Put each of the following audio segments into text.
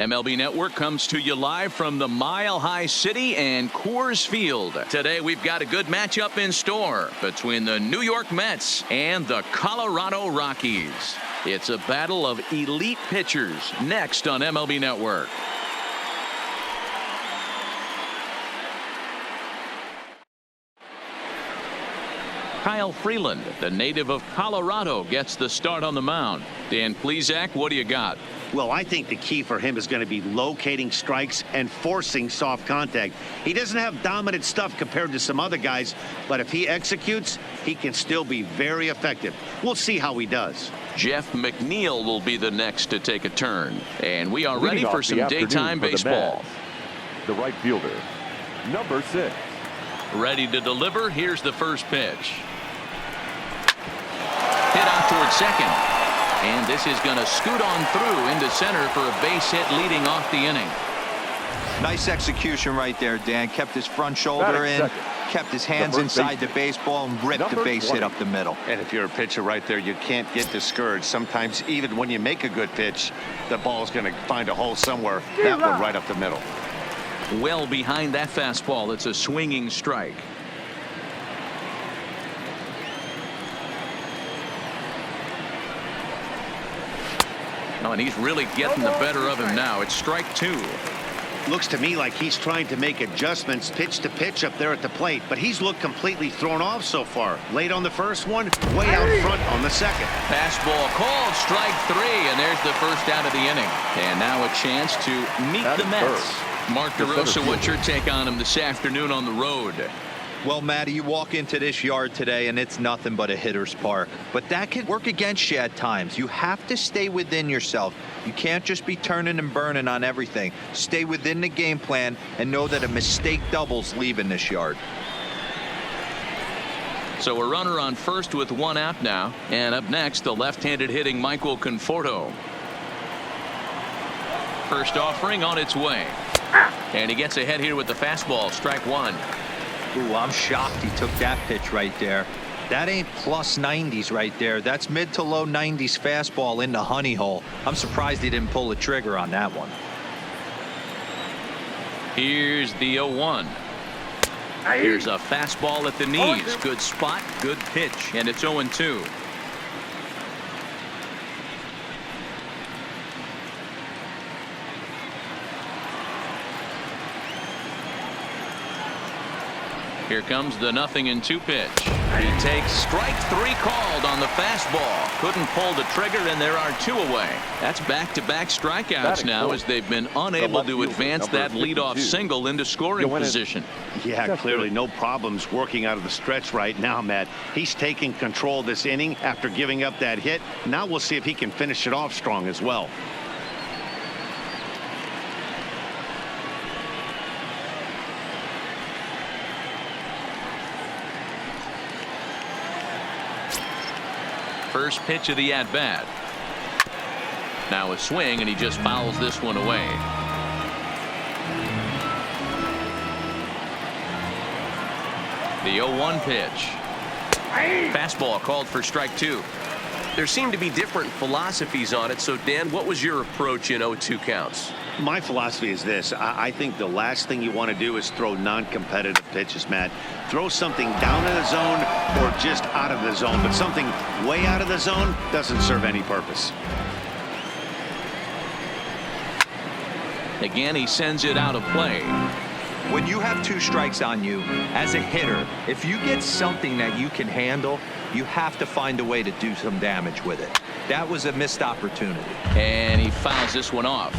MLB Network comes to you live from the Mile High City and Coors Field. Today we've got a good matchup in store between the New York Mets and the Colorado Rockies. It's a battle of elite pitchers next on MLB Network. Kyle Freeland, the native of Colorado, gets the start on the mound. Dan Plesac, what do you got? Well, I think the key for him is going to be locating strikes and forcing soft contact. He doesn't have dominant stuff compared to some other guys, but if he executes, he can still be very effective. We'll see how he does. Jeff McNeil will be the next to take a turn. And we are ready for some daytime baseball. The right fielder, number 6. Ready to deliver. Here's the first pitch. Hit out towards second. And this is going to scoot on through into center for a base hit leading off the inning. Nice execution right there, Dan. Kept his front shoulder in, kept his hands inside the baseball, and ripped the base hit up the middle. And if you're a pitcher right there, you can't get discouraged. Sometimes even when you make a good pitch, the ball's going to find a hole somewhere. That one right up the middle. Well behind that fastball. It's a swinging strike. Oh, and he's really getting the better of him now. It's strike 2. Looks to me like he's trying to make adjustments pitch to pitch up there at the plate, but he's looked completely thrown off so far. Late on the first one, way out front on the second. Fastball called, strike 3, and there's the first out of the inning. And now a chance to meet the Mets. Mark DeRosa, what's your take on him this afternoon on the road? Well, Matty, you walk into this yard today and it's nothing but a hitter's park. But that can work against you at times. You have to stay within yourself. You can't just be turning and burning on everything. Stay within the game plan and know that a mistake doubles leaving this yard. So a runner on first with 1 out now. And up next, the left-handed hitting Michael Conforto. First offering on its way. And he gets ahead here with the fastball. Strike 1. Ooh, I'm shocked he took that pitch right there. That ain't plus 90s right there. That's mid to low 90s fastball in the honey hole. I'm surprised he didn't pull the trigger on that one. Here's the 0-1. Here's a fastball at the knees. Good spot, good pitch, and it's 0-2. Here comes the 0-2 pitch. He takes strike 3 called on the fastball. Couldn't pull the trigger, and there are 2 away. That's back-to-back strikeouts now as they've been unable to advance that leadoff single into scoring position. Yeah, clearly no problems working out of the stretch right now, Matt. He's taking control of this inning after giving up that hit. Now we'll see if he can finish it off strong as well. First pitch of the at-bat. Now a swing, and he just fouls this one away. The 0-1 pitch. Fastball called for strike 2. There seem to be different philosophies on it. So, Dan, what was your approach in 0-2 counts? My philosophy is this. I think the last thing you want to do is throw non-competitive pitches, Matt. Throw something down in the zone or just out of the zone, but something way out of the zone doesn't serve any purpose. Again, he sends it out of play. When you have 2 strikes on you as a hitter, if you get something that you can handle, you have to find a way to do some damage with it. That was a missed opportunity. And he fouls this one off.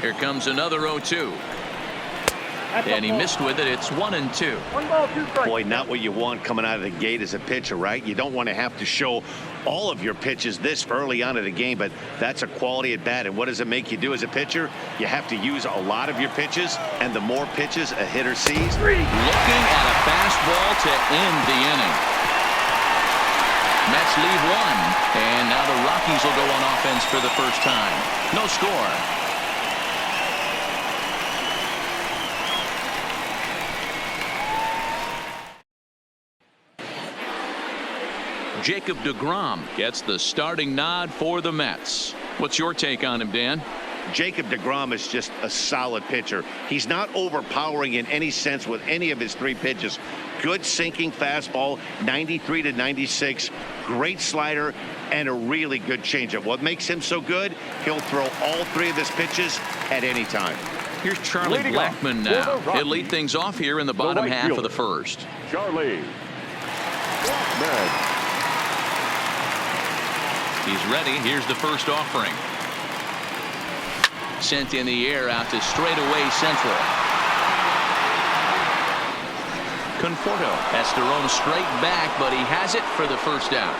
Here comes another 0-2. And he missed with it. It's 1-2. 1 ball, 2 strikes. Boy, not what you want coming out of the gate as a pitcher, right? You don't want to have to show all of your pitches this early on in the game, but that's a quality at bat. And what does it make you do as a pitcher? You have to use a lot of your pitches, and the more pitches a hitter sees. Looking at a fastball to end the inning. Mets leave 1, and now the Rockies will go on offense for the first time. No score. Jacob deGrom gets the starting nod for the Mets. What's your take on him, Dan? Jacob deGrom is just a solid pitcher. He's not overpowering in any sense with any of his 3 pitches. Good sinking fastball, 93 to 96, great slider, and a really good changeup. What makes him so good? He'll throw all 3 of his pitches at any time. Here's Charlie Leading Blackmon now. He'll lead things off here in the bottom half of the first. Charlie Blackmon. He's ready. Here's the first offering. Sent in the air out to straightaway central. Conforto has to roam straight back, but he has it for the first out.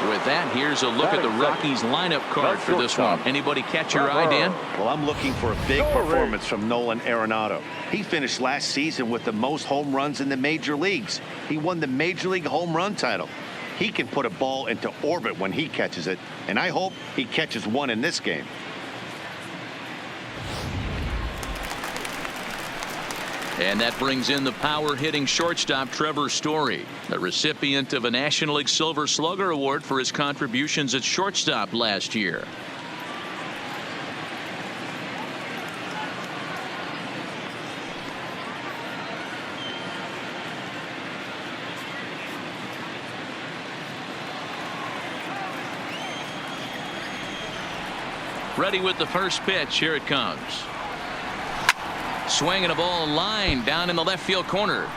With that, here's a look at the Rockies lineup card for this one. Anybody catch your eye, Dan? Well, I'm looking for a big performance from Nolan Arenado. He finished last season with the most home runs in the major leagues. He won the Major League home run title. He can put a ball into orbit when he catches it, and I hope he catches one in this game. And that brings in the power-hitting shortstop Trevor Story, the recipient of a National League Silver Slugger Award for his contributions at shortstop last year. Ready with the first pitch. Here it comes. Swinging a ball line down in the left field corner,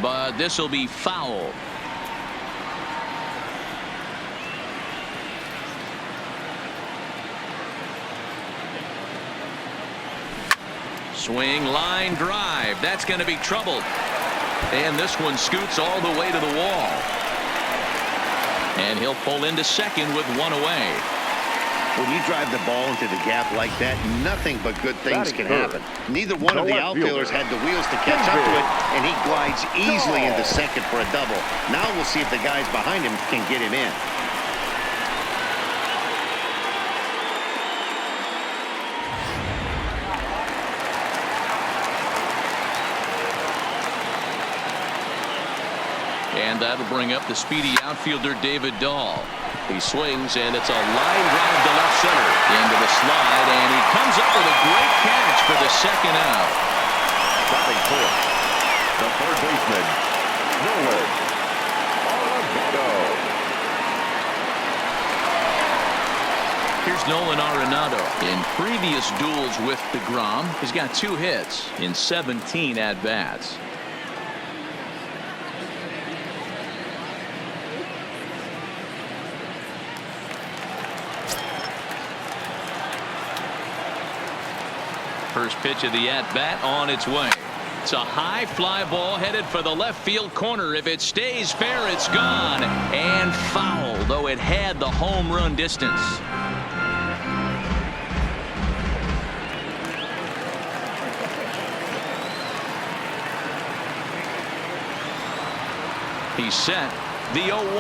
but this will be foul. Swing, line drive. That's going to be trouble. And this one scoots all the way to the wall. And he'll pull into second with one away. When you drive the ball into the gap like that, nothing but good things can happen. Neither one of the outfielders had the wheels to catch up to it, and he glides easily into second for a double. Now we'll see if the guys behind him can get him in. And that'll bring up the speedy outfielder David Dahl. He swings, and it's a line drive to left center. Into the slide, and he comes up with a great catch for the second out. Batting fourth, the third baseman, Nolan Arenado. Here's Nolan Arenado. In previous duels with deGrom, he's got 2 hits in 17 at-bats. First pitch of the at-bat on its way. It's a high fly ball headed for the left field corner. If it stays fair, it's gone. And foul, though it had the home run distance. He's set. The 0-1.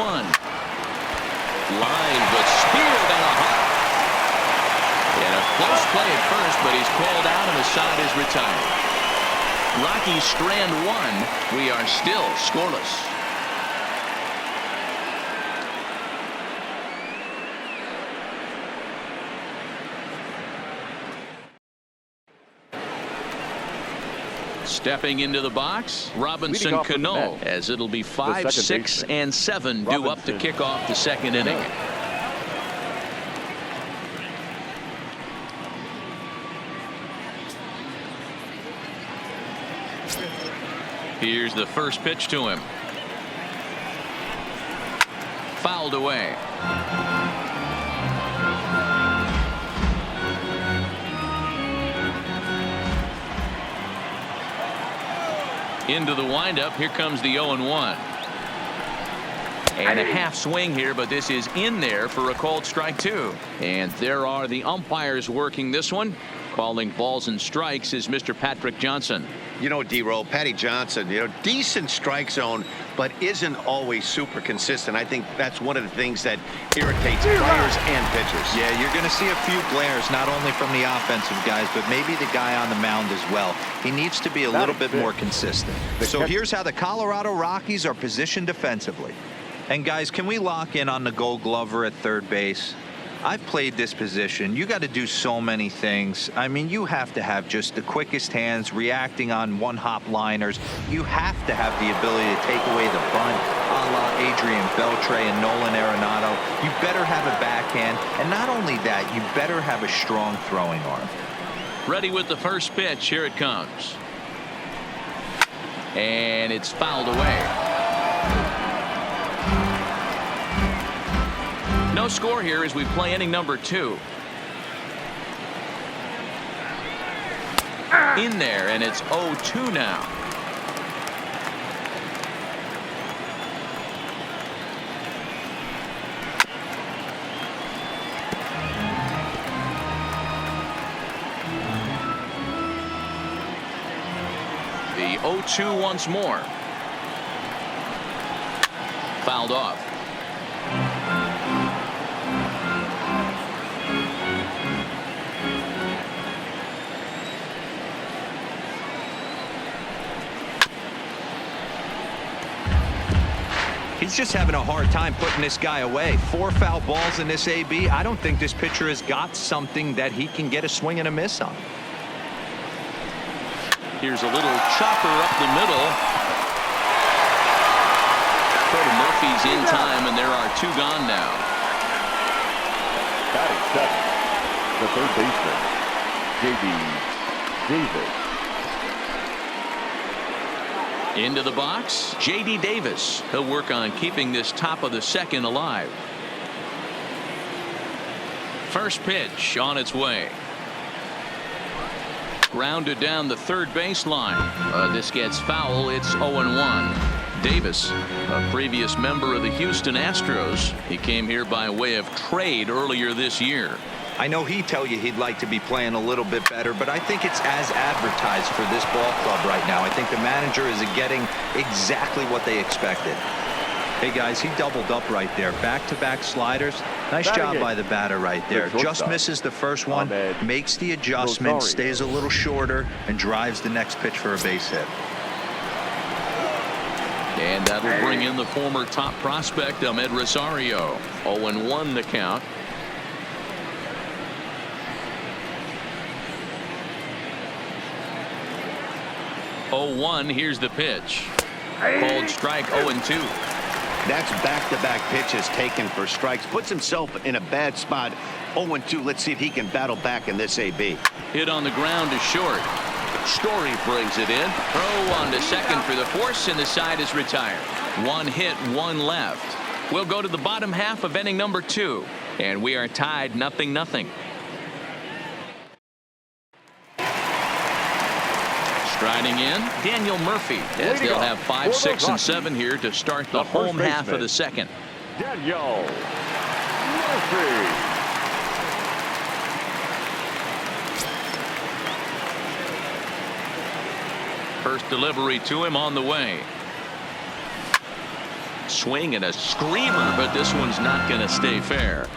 Line, but speared on a hop. And a close play at first, but he's called out and the side is retired. Rockies strand 1. We are still scoreless. Stepping into the box, Robinson Cano, as it'll be 5, 6, and 7 due up to kick off the second inning. Here's the first pitch to him. Fouled away. Into the windup. Here comes the 0-1. And a half swing here, but this is in there for a called strike 2. And there are the umpires working this one. Calling balls and strikes is Mr. Patrick Johnson. You know, D-Roll, Patty Johnson, decent strike zone, but isn't always super consistent. I think that's one of the things that irritates players and pitchers. Yeah, you're going to see a few glares, not only from the offensive guys, but maybe the guy on the mound as well. He needs to be a little bit more consistent. So here's how the Colorado Rockies are positioned defensively. And guys, can we lock in on the Gold Glover at third base? I've played this position. You got to do so many things. I mean, you have to have just the quickest hands, reacting on one-hop liners. You have to have the ability to take away the bunt, a la Adrian Beltre and Nolan Arenado. You better have a backhand, and not only that, you better have a strong throwing arm. Ready with the first pitch. Here it comes. And it's fouled away. No score here as we play inning number 2. In there, and it's 0-2 now. The 0-2 once more. Fouled off. He's just having a hard time putting this guy away. 4 foul balls in this AB. I don't think this pitcher has got something that he can get a swing and a miss on. Here's a little chopper up the middle. Murphy's in time, and there are 2 gone now. Batting second, the third baseman, J.D. Davis. Into the box, J.D. Davis. He'll work on keeping this top of the second alive. First pitch on its way. Grounded down the third baseline. This gets foul. It's 0-1. Davis, a previous member of the Houston Astros. He came here by way of trade earlier this year. I know he'd tell you he'd like to be playing a little bit better, but I think it's as advertised for this ball club right now. I think the manager is getting exactly what they expected. Hey guys, he doubled up right there. Back-to-back sliders. Nice job by the batter right there. Just misses the first one, makes the adjustment, stays a little shorter, and drives the next pitch for a base hit. And that'll bring in the former top prospect, Ahmed Rosario. 0-1 the count. Here's the pitch. Called strike. 0-2. That's back-to-back pitches taken for strikes. Puts himself in a bad spot. 0-2. Let's see if he can battle back in this AB. Hit on the ground is short. Story brings it in. Throw on to second for the force, and the side is retired. 1 hit, 1 left. We'll go to the bottom half of inning number 2, and we are tied 0-0. Striding in, Daniel Murphy, as they'll have 5, 6, and 7 here to start the home half of the second. Daniel Murphy. First delivery to him on the way. Swing and a screamer, but this one's not going to stay fair.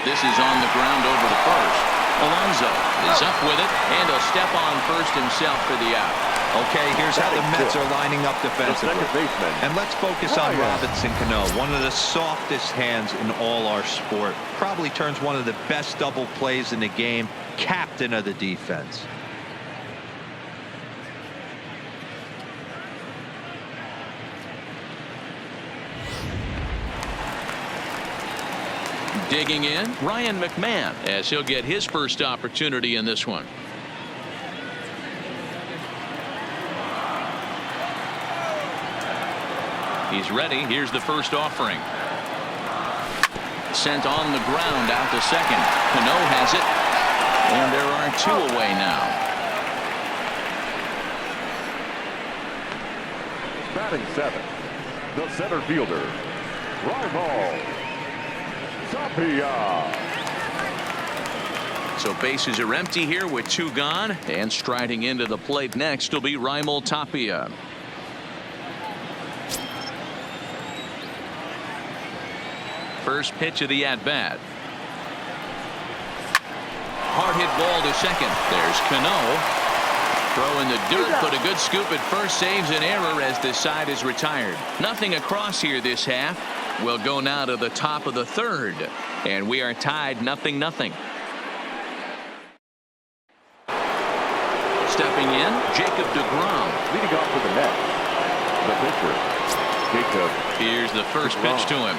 This is on the ground over to first. Alonso is up with it, and he'll step on first himself for the out. Okay, here's how the Mets are lining up defensively. And let's focus on Robinson Cano, one of the softest hands in all our sport. Probably turns one of the best double plays in the game. Captain of the defense. Digging in, Ryan McMahon, as he'll get his first opportunity in this one. He's ready. Here's the first offering. Sent on the ground out to second. Cano has it, and there are 2 away now. Batting 7, the center fielder, Raimel Tapia. So bases are empty here with 2 gone, and striding into the plate next will be Raimel Tapia. First pitch of the at-bat. hard hit ball to second. There's Cano. Throw in the dirt, but a good scoop at first saves an error as this side is retired. Nothing across here this half. We'll go now to the top of the third, and we are tied 0-0. Stepping in, Jacob deGrom. Leading off for the Mets, the pitcher, Jacob. Here's the first pitch to him.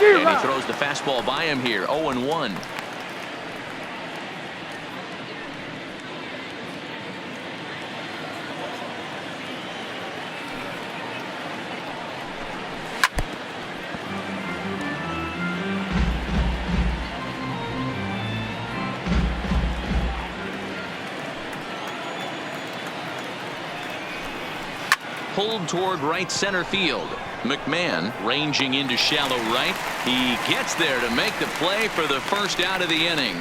And he throws the fastball by him here, 0-1. Pulled toward right center field. McMahon ranging into shallow right. He gets there to make the play for the first out of the inning.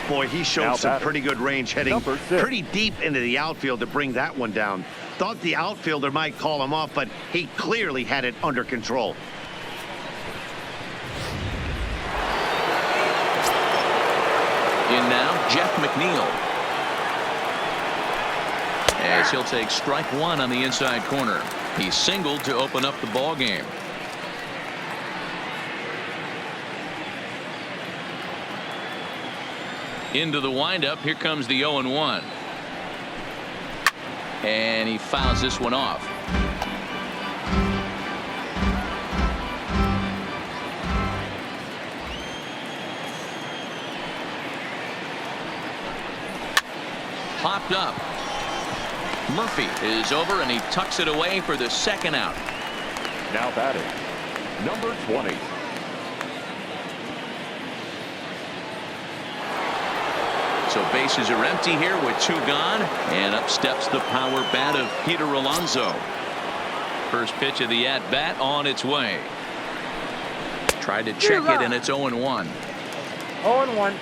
Boy, he showed some pretty good range heading pretty deep into the outfield to bring that one down. Thought the outfielder might call him off, but he clearly had it under control. In now, Jeff McNeil. As he'll take strike one on the inside corner. He singled to open up the ball game. Into the windup. Here comes the 0-1. And he fouls this one off. Popped up. Murphy is over, and he tucks it away for the second out. Now batting, number 20. So bases are empty here with two gone, and up steps the power bat of Peter Alonso. First pitch of the at-bat on its way. Tried to check it, and it's 0-1. 0-1.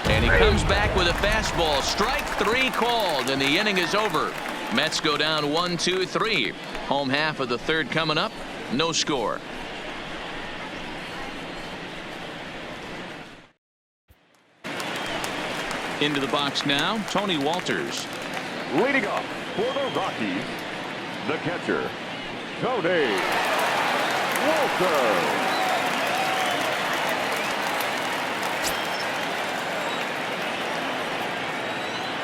And he comes back with a fastball. Strike three called, and the inning is over. Mets go down 1-2-3. Home half of the third coming up. No score. Into the box now, Tony Walters. Leading off for the Rockies, the catcher, Tony Walters.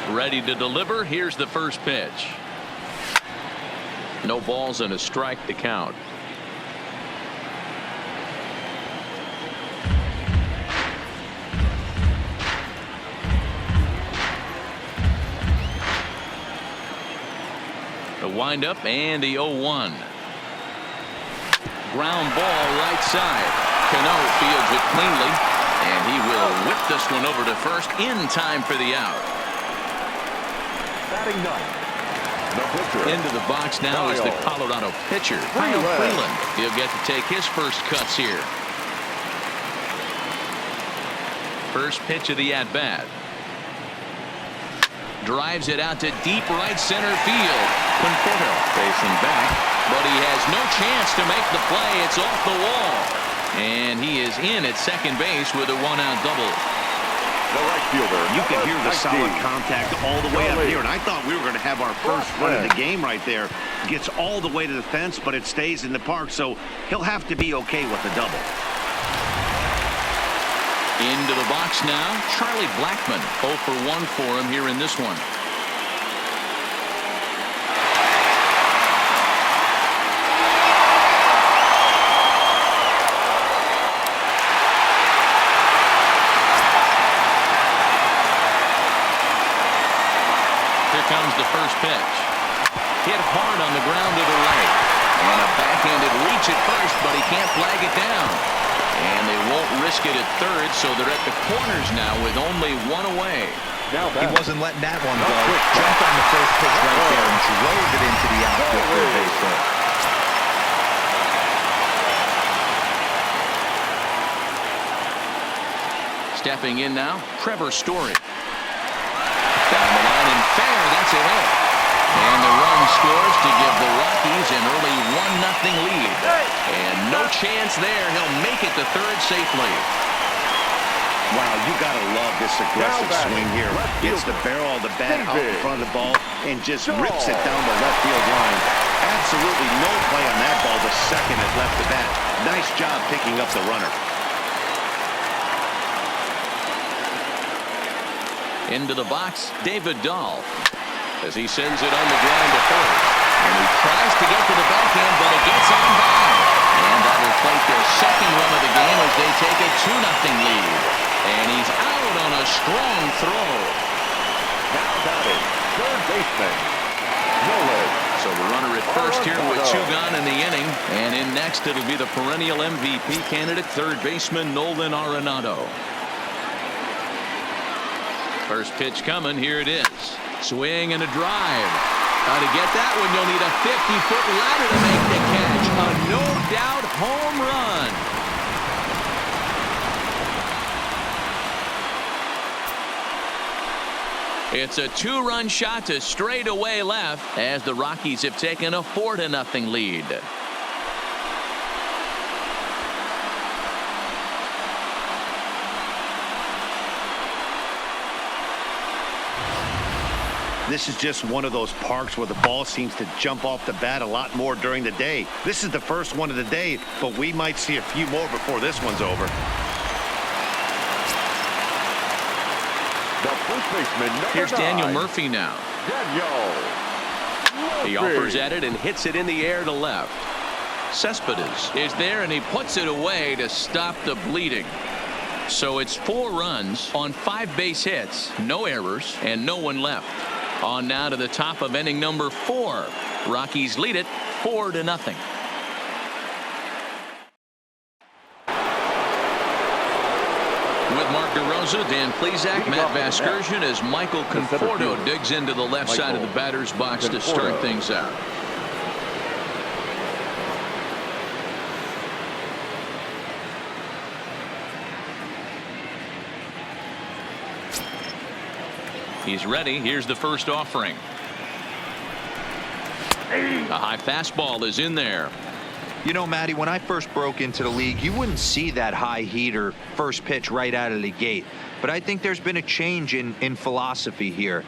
Ready to deliver. Here's the first pitch. No balls and a strike to count. The windup and the 0-1. Ground ball right side. Cano fields it cleanly, and he will whip this one over to first in time for the out. Batting ninth, the pitcher. Into the box now is the Colorado pitcher, Kyle Freeland. He'll get to take his first cuts here. First pitch of the at-bat. Drives it out to deep right center field. Conforto facing back, but he has no chance to make the play. It's off the wall. And he is in at second base with a one-out double. The right fielder. You can hear the solid contact all the way up here, and I thought we were going to have our first run of the game right there. Gets all the way to the fence, but it stays in the park, so he'll have to be okay with the double. Into the box now, Charlie Blackmon. 0 for 1 for him here in this one. Comes the first pitch. Hit hard on the ground to the right. And a backhanded reach at first, but he can't flag it down. And they won't risk it at third, so they're at the corners now with only one away. Now he wasn't letting that one go. Jumped on the first pitch right there and drove it into the outfield for a base hit. Stepping in now, Trevor Story. Down the line and fair, that's a hit. And the run scores to give the Rockies an early 1-0 lead. And no chance there. He'll make it to third safely. Wow, you got to love this aggressive swing here. Gets the barrel of the bat out in front of the ball and just rips it down the left field line. Absolutely no play on that ball the second it left the bat. Nice job picking up the runner. Into the box, David Dahl, as he sends it on the ground to first. And he tries to get to the backhand, but it gets on by. And that will plate their second run of the game as they take a 2-0 lead. And he's out on a strong throw. Now batting, third baseman, Nolan. So the runner at first here with 2 gone in the inning. And in next, it'll be the perennial MVP candidate, third baseman Nolan Arenado. First pitch coming. Here it is. Swing and a drive. To get that one, you'll need a 50-foot ladder to make the catch. A no-doubt home run. It's a 2-run shot to straightaway left as the Rockies have taken a 4-0 lead. This is just one of those parks where the ball seems to jump off the bat a lot more during the day. This is the first one of the day, but we might see a few more before this one's over. The first baseman, Here's number 9, Daniel Murphy now. Daniel He offers at it and hits it in the air to left. Cespedes is there and he puts it away to stop the bleeding. So it's 4 runs on 5 base hits, no errors, and no one left. On now to the top of inning number 4. Rockies lead it 4-0. With Mark DeRosa, Dan Plesac, Matt Vasgersian as Michael Conforto digs into the left side of the batter's box to start things out. He's ready. Here's the first offering. A high fastball is in there. You know, Matty, when I first broke into the league, you wouldn't see that high heater first pitch right out of the gate. But I think there's been a change in philosophy here.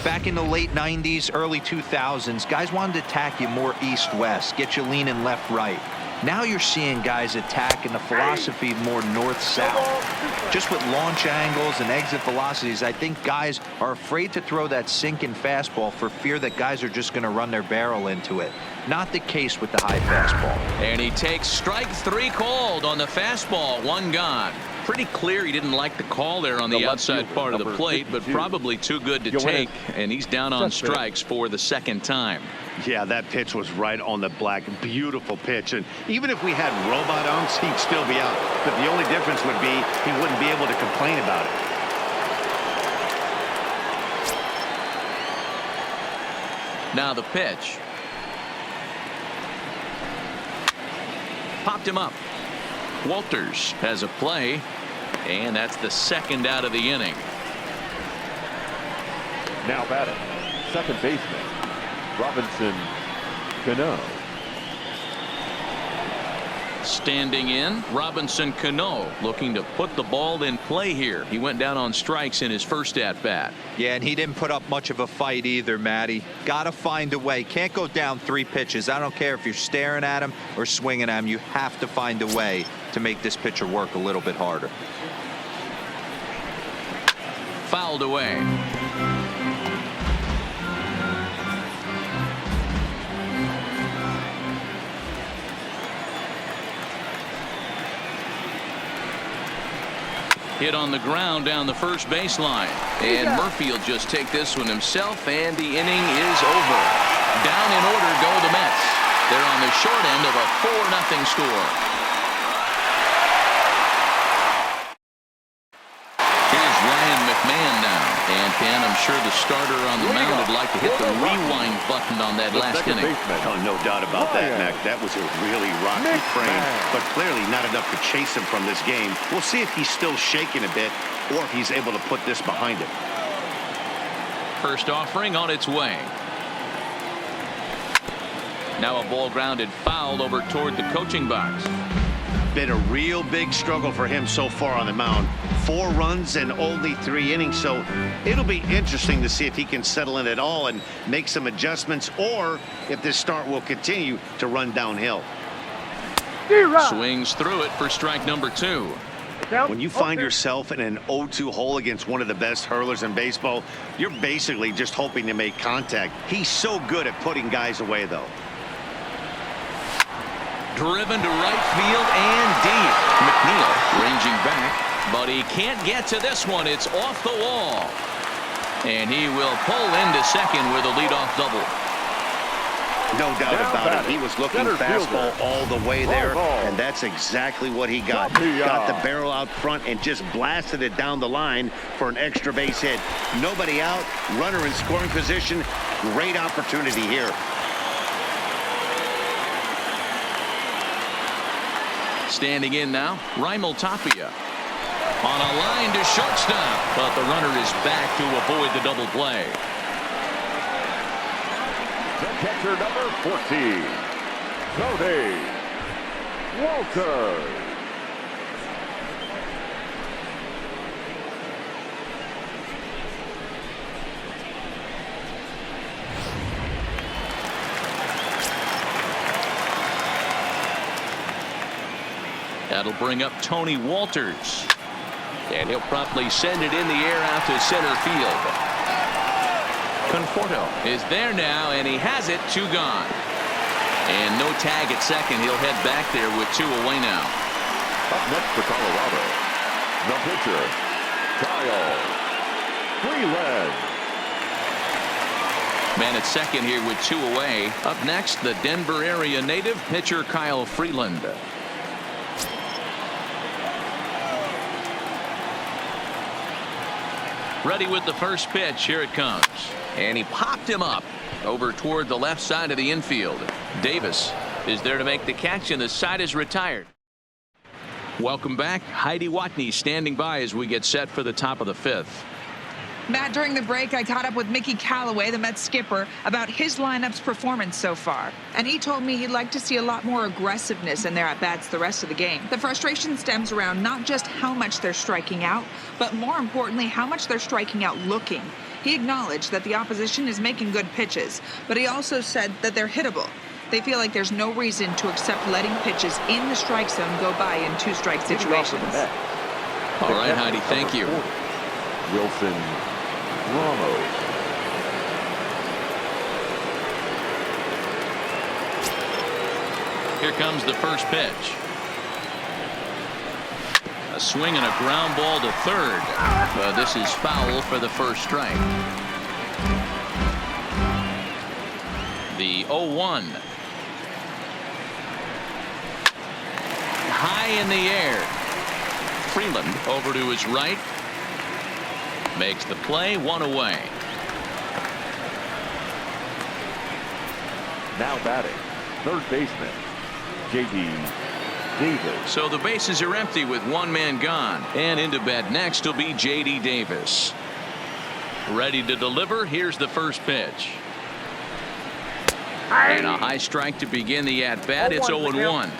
Back in the late 90s, early 2000s, guys wanted to attack you more east-west, get you leaning left-right. Now you're seeing guys attack in the philosophy more north-south. Just with launch angles and exit velocities, I think guys are afraid to throw that sinking fastball for fear that guys are just going to run their barrel into it. Not the case with the high fastball. And he takes strike 3 called on the fastball. 1 gone. Pretty clear he didn't like the call there on the outside part of the plate, but probably too good to take, and he's down on strikes for the second time. Yeah, that pitch was right on the black. Beautiful pitch. And even if we had robot umps, he'd still be out. But the only difference would be he wouldn't be able to complain about it. Now the pitch. Popped him up. Walters has a play, and that's the second out of the inning. now batting, second baseman, Robinson Cano. Standing in, Robinson Cano looking to put the ball in play here. He went down on strikes in his first at-bat. Yeah, and he didn't put up much of a fight either, Matty. Got to find a way. Can't go down 3 pitches. I don't care if you're staring at him or swinging at him. You have to find a way to make this pitcher work a little bit harder. Fouled away. Hit on the ground down the first baseline. And Murphy will just take this one himself, and the inning is over. Down in order go the Mets. They're on the short end of a 4-0 score. Here's Ryan McMahon now. And Dan, I'm sure the starter on the mound would like to hit the rewind button on that last inning. Oh, no doubt about that, Mac. That was a really rocky frame, but clearly not enough to chase him from this game. We'll see if he's still shaking a bit or if he's able to put this behind him. First offering on its way. Now a ball grounded foul over toward the coaching box. Been a real big struggle for him so far on the mound. 4 runs and only 3 innings, so it'll be interesting to see if he can settle in at all and make some adjustments, or if this start will continue to run downhill. Swings through it for strike number 2. When you find yourself in an 0-2 hole against one of the best hurlers in baseball, you're basically just hoping to make contact. He's so good at putting guys away, though. Driven to right field and deep. McNeil ranging back, but he can't get to this one. It's off the wall. And he will pull into second with a leadoff double. No doubt about it. He was looking fastball all the way there, and that's exactly what he got. Got the barrel out front and just blasted it down the line for an extra base hit. Nobody out, runner in scoring position. Great opportunity here. Standing in now, Raimel Tapia. On a line to shortstop, but the runner is back to avoid the double play. The catcher, number 14, Cody Walters. That'll bring up Tony Walters. And he'll promptly send it in the air out to center field. Conforto is there now, and he has it. 2 gone. And no tag at second. He'll head back there with 2 away now. Up next for Colorado, the pitcher, Kyle Freeland. Man at second here with 2 away. Up next, the Denver area native pitcher Kyle Freeland. Ready with the first pitch. Here it comes. And he popped him up over toward the left side of the infield. Davis is there to make the catch, and the side is retired. Welcome back. Heidi Watney standing by as we get set for the top of the 5th. Matt, during the break, I caught up with Mickey Callaway, the Mets skipper, about his lineup's performance so far. And he told me he'd like to see a lot more aggressiveness in their at-bats the rest of the game. The frustration stems around not just how much they're striking out, but more importantly, how much they're striking out looking. He acknowledged that the opposition is making good pitches, but he also said that they're hittable. They feel like there's no reason to accept letting pitches in the strike zone go by in 2-strike situations. All right, Heidi, thank you. Wilson Ramos. Here comes the first pitch. A swing and a ground ball to third. This is foul for the first strike. The 0-1. High in the air. Freeland over to his right. Makes the play. 1 away. Now batting, third baseman, J.D. Davis. So the bases are empty with 1 man gone. And into bat next will be J.D. Davis. Ready to deliver. Here's the first pitch. And a high strike to begin the at-bat. It's 0-1.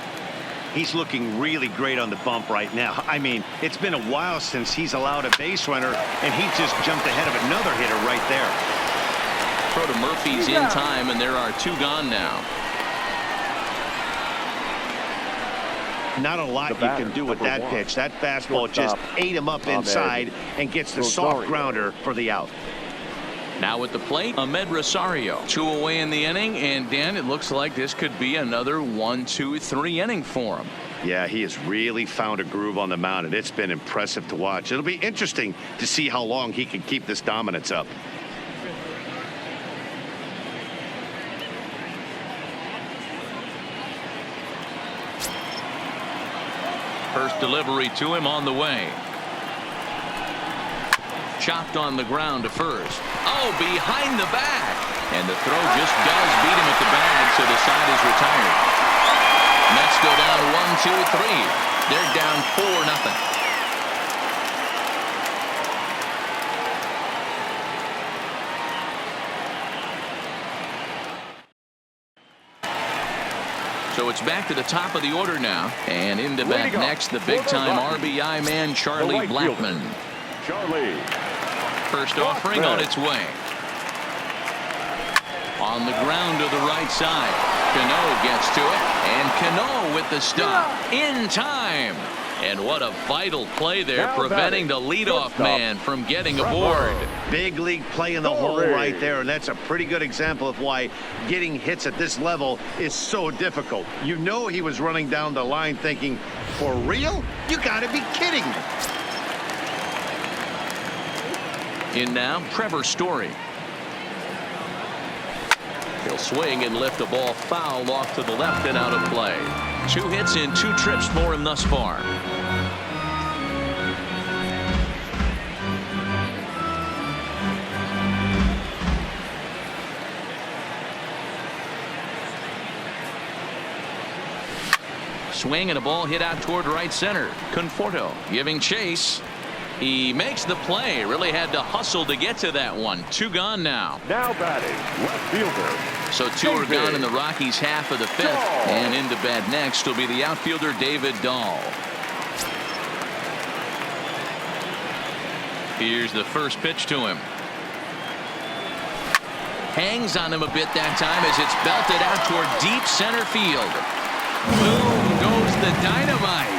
He's looking really great on the bump right now. I mean, it's been a while since he's allowed a base runner, and he just jumped ahead of another hitter right there. Throw to Murphy's in time, and there are 2 gone now. Not a lot you can do with that pitch. That fastball just ate him up inside and gets the soft grounder for the out. Now at the plate, Ahmed Rosario. 2 away in the inning, and Dan, it looks like this could be another 1, 2, 3 inning for him. Yeah, he has really found a groove on the mound, and it's been impressive to watch. It'll be interesting to see how long he can keep this dominance up. First delivery to him on the way. chopped on the ground to first. Oh, behind the back. And the throw just does beat him at the bag, so the side is retired. Mets go down 1, 2, 3. They're down 4-0. So it's back to the top of the order now. And into bat next, the big-time RBI man, Charlie Blackmon. Charlie. First offering on its way. On the ground to the right side. Cano gets to it. And Cano with the stop. In time. And what a vital play there, preventing the leadoff man from getting aboard. Big league play in the hole right there, and that's a pretty good example of why getting hits at this level is so difficult. You know he was running down the line thinking, for real? You gotta be kidding me. In now, Trevor Story. He'll swing and lift the ball foul off to the left and out of play. 2 hits in 2 trips for him thus far. Swing and a ball hit out toward right center. Conforto giving chase. He makes the play. Really had to hustle to get to that one. 2 gone now. Now batting, left fielder. So 2 are gone in the Rockies' half of the 5th. And into bat next will be the outfielder David Dahl. Here's the first pitch to him. Hangs on him a bit that time as it's belted out toward deep center field. Boom goes the dynamite.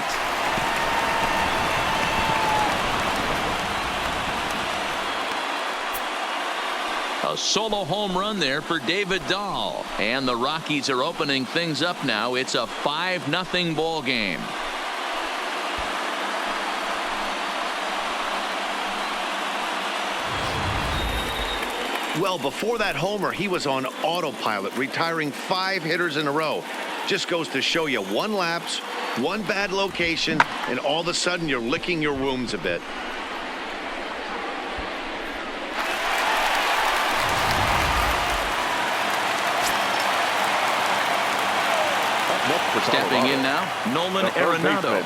A solo home run there for David Dahl. And the Rockies are opening things up now. It's a 5-0 ball game. Well, before that homer, he was on autopilot, retiring 5 hitters in a row. Just goes to show you 1 lapse, 1 bad location, and all of a sudden you're licking your wounds a bit. Stepping in now, Nolan Arenado.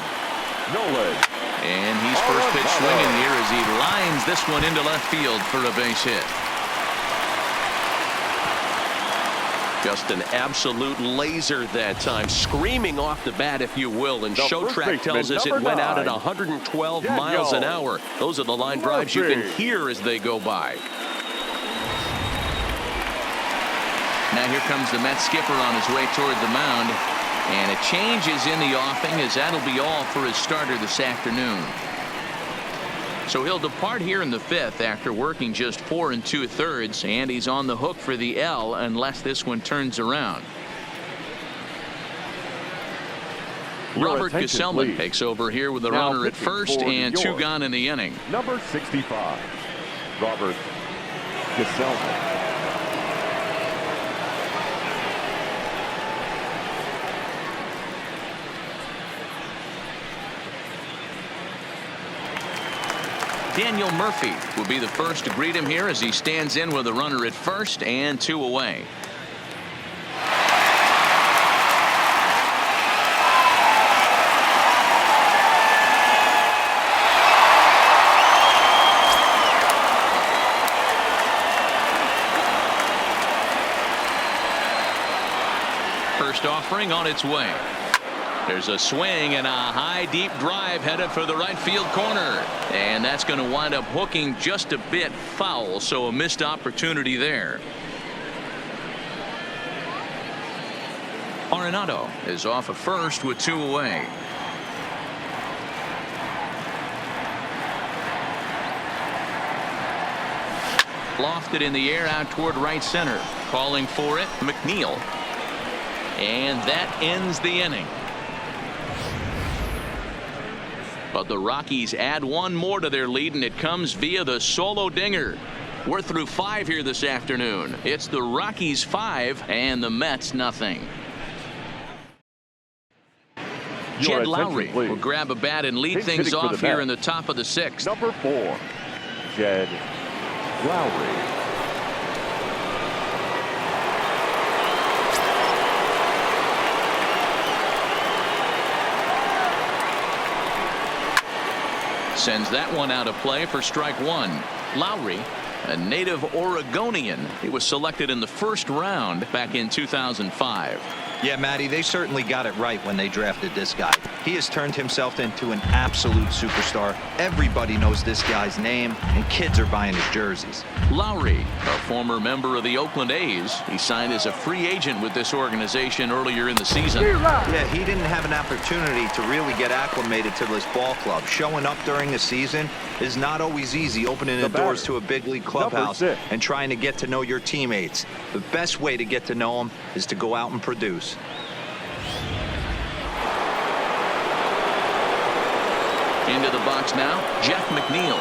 Nolan. And he's first pitch swinging here as he lines this one into left field for a base hit. Just an absolute laser that time, screaming off the bat, if you will. And Showtrack tells us it went out at 112 miles an hour. Those are the line drives you can hear as they go by. Now here comes the Mets skipper on his way toward the mound. And a change is in the offing, as that'll be all for his starter this afternoon. So he'll depart here in the 5th after working just 4 2/3, and he's on the hook for the L unless this one turns around. Robert Gesellman takes over here with the runner at first and 2 gone in the inning. Number 65, Robert Gesellman. Daniel Murphy will be the first to greet him here as he stands in with a runner at first and 2 away. First offering on its way. There's a swing and a high deep drive headed for the right field corner, and that's going to wind up hooking just a bit foul, so a missed opportunity there. Arenado is off at first with 2 away. Lofted in the air out toward right center. Calling for it, McNeil. And that ends the inning. But the Rockies add 1 more to their lead, and it comes via the solo dinger. We're through 5 here this afternoon. It's the Rockies 5 and the Mets nothing. Jed Lowry will grab a bat and lead things off here in the top of the 6th. Number 4, Jed Lowry. Sends that one out of play for strike one. Lowry, a native Oregonian. He was selected in the first round back in 2005. Yeah, Matty, they certainly got it right when they drafted this guy. He has turned himself into an absolute superstar. Everybody knows this guy's name, and kids are buying his jerseys. Lowry, a former member of the Oakland A's. He signed as a free agent with this organization earlier in the season. Yeah, he didn't have an opportunity to really get acclimated to this ball club. Showing up during the season is not always easy, opening the doors to a big league clubhouse and trying to get to know your teammates. The best way to get to know them is to go out and produce. Into the box now, Jeff McNeil.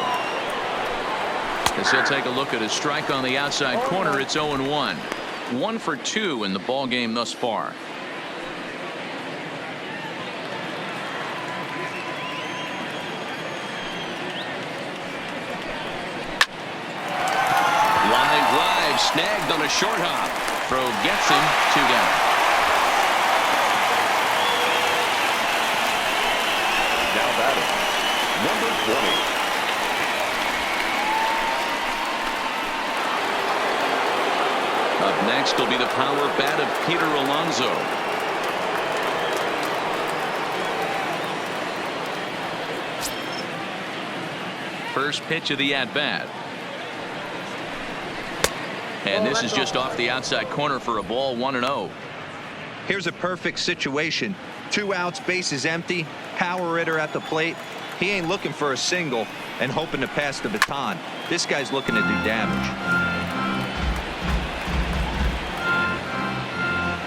As he'll take a look at his strike on the outside corner, it's 0-1. 1 for 2 in the ball game thus far. Line drive snagged on a short hop. Throw gets him, 2 down. Now batting, number 20. Up next will be the power bat of Peter Alonso. First pitch of the at-bat. And this is just off the outside corner for a ball, 1-0. Here's a perfect situation. 2 outs, bases empty, power hitter at the plate. He ain't looking for a single and hoping to pass the baton. This guy's looking to do damage.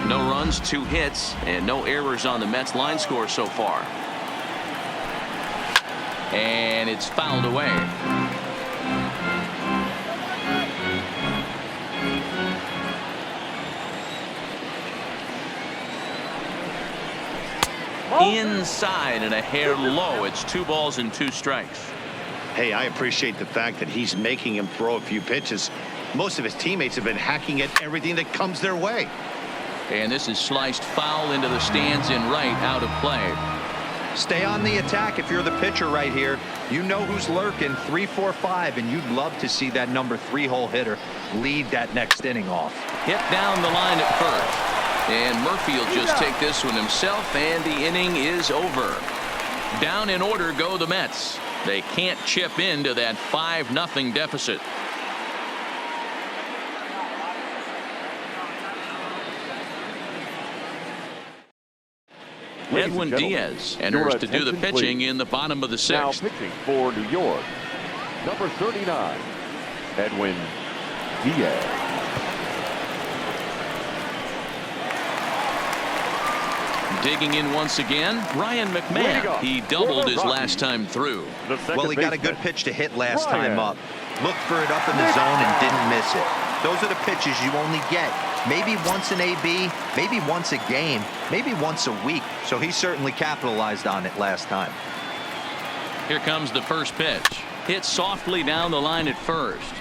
No runs, 2 hits, and no errors on the Mets line score so far. And it's fouled away. Inside and a hair low. It's 2 balls and 2 strikes. Hey, I appreciate the fact that he's making him throw a few pitches. Most of his teammates have been hacking at everything that comes their way. And this is sliced foul into the stands in right, out of play. Stay on the attack if you're the pitcher right here. You know who's lurking, 3, 4, 5, and you'd love to see that number 3-hole hitter lead that next inning off. Hit down the line at first. And Murphy will just take this one himself, and the inning is over. Down in order go the Mets. They can't chip into that 5-0 deficit. Edwin Diaz enters to do the pitching in the bottom of the 6th. Now pitching for New York, number 39, Edwin Diaz. Digging in once again, Ryan McMahon. He doubled his last time through. Well, he got a good pitch to hit last time up. Looked for it up in the zone and didn't miss it. Those are the pitches you only get maybe once an AB, maybe once a game, maybe once a week. So he certainly capitalized on it last time. Here comes the first pitch. Hit softly down the line at first.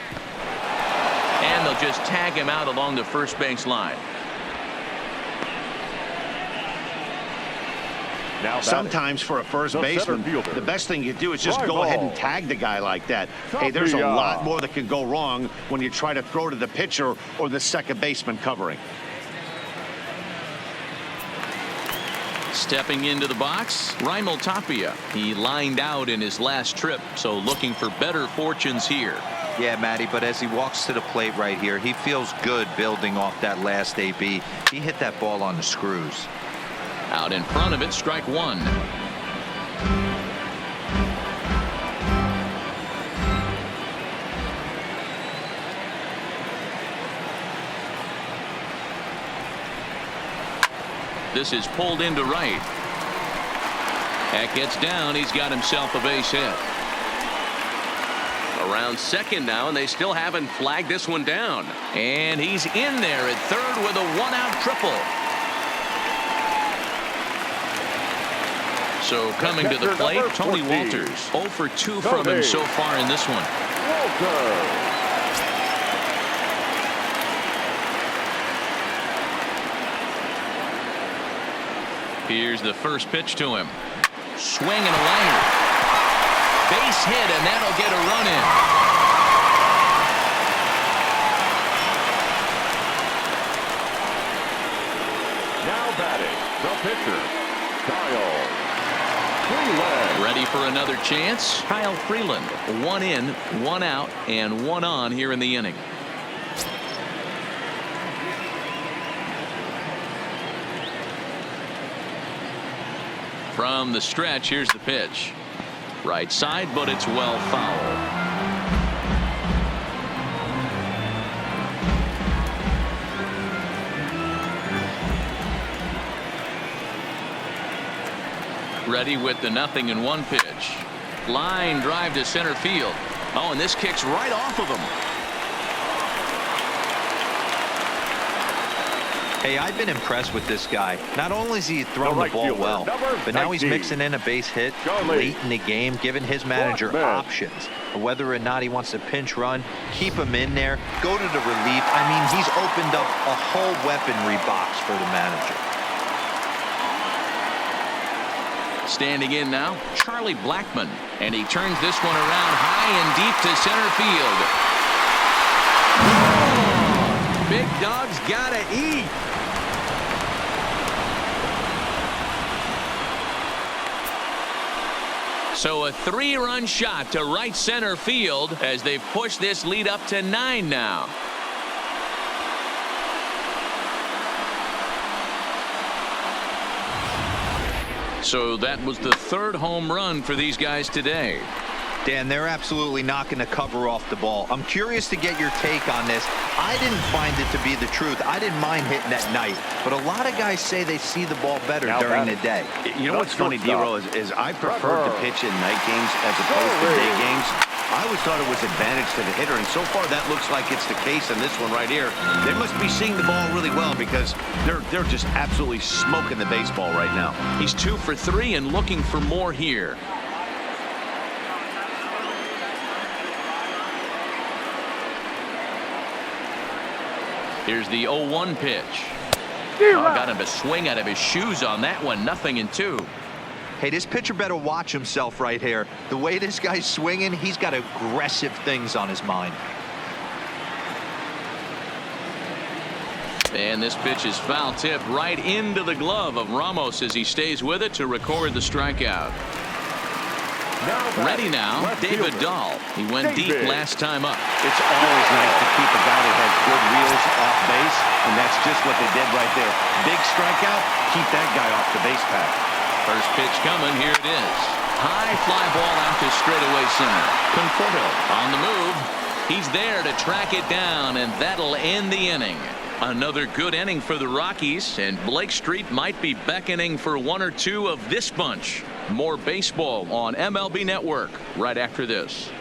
And they'll just tag him out along the first base line. Sometimes for a first baseman, the best thing you do is just go ahead and tag the guy like that. Hey, there's a lot more that can go wrong when you try to throw to the pitcher or the second baseman covering. Stepping into the box, Raimel Tapia. He lined out in his last trip, so looking for better fortunes here. Yeah, Matty, but as he walks to the plate right here, he feels good building off that last AB. He hit that ball on the screws. Out in front of it, strike 1. This is pulled into right. That gets down. He's got himself a base hit. Around second now, and they still haven't flagged this one down. And he's in there at third with a 1-out triple. So coming to the plate, Tony Walters. 0 for 2 from him so far in this one. counter. Here's the first pitch to him. Swing and a liner. Base hit, and that'll get a run in. Now batting, the pitcher, Kyle Freeland. Ready for another chance. Kyle Freeland. 1 in, 1 out, and 1 on here in the inning. From the stretch, here's the pitch. Right side, but it's well foul. Ready with the 0-1 pitch. Line drive to center field. Oh, and this kicks right off of him. Hey, I've been impressed with this guy. Not only is he throwing the ball well, but now he's mixing in a base hit late in the game, giving his manager options. Whether or not he wants to pinch run, keep him in there, go to the relief. I mean, he's opened up a whole weaponry box for the manager. Standing in now, Charlie Blackmon. And he turns this one around high and deep to center field. Big dog's gotta eat. So a 3-run shot to right center field as they've pushed this lead up to 9 now. So that was the 3rd home run for these guys today. Dan, they're absolutely not going to cover off the ball. I'm curious to get your take on this. I didn't find it to be the truth. I didn't mind hitting at night, but a lot of guys say they see the ball better during the day. You know what's funny, D-Roll, is I prefer to pitch in night games as opposed to day games. I always thought it was advantage to the hitter, and so far that looks like it's the case in this one right here. They must be seeing the ball really well because they're just absolutely smoking the baseball right now. He's 2 for 3 and looking for more here. Here's the 0-1 pitch. Oh, got him to swing out of his shoes on that one. 0-2. Hey, this pitcher better watch himself right here. The way this guy's swinging, he's got aggressive things on his mind. And this pitch is foul tipped right into the glove of Ramos as he stays with it to record the strikeout. Ready now, David Dahl. He went deep last time up. It's always nice to keep a guy that has good wheels off base, and that's just what they did right there. Big strikeout, keep that guy off the base path. First pitch coming, here it is. High fly ball out to straightaway center. Conforto on the move. He's there to track it down, and that'll end the inning. Another good inning for the Rockies, and Blake Street might be beckoning for 1 or 2 of this bunch. More baseball on MLB Network right after this.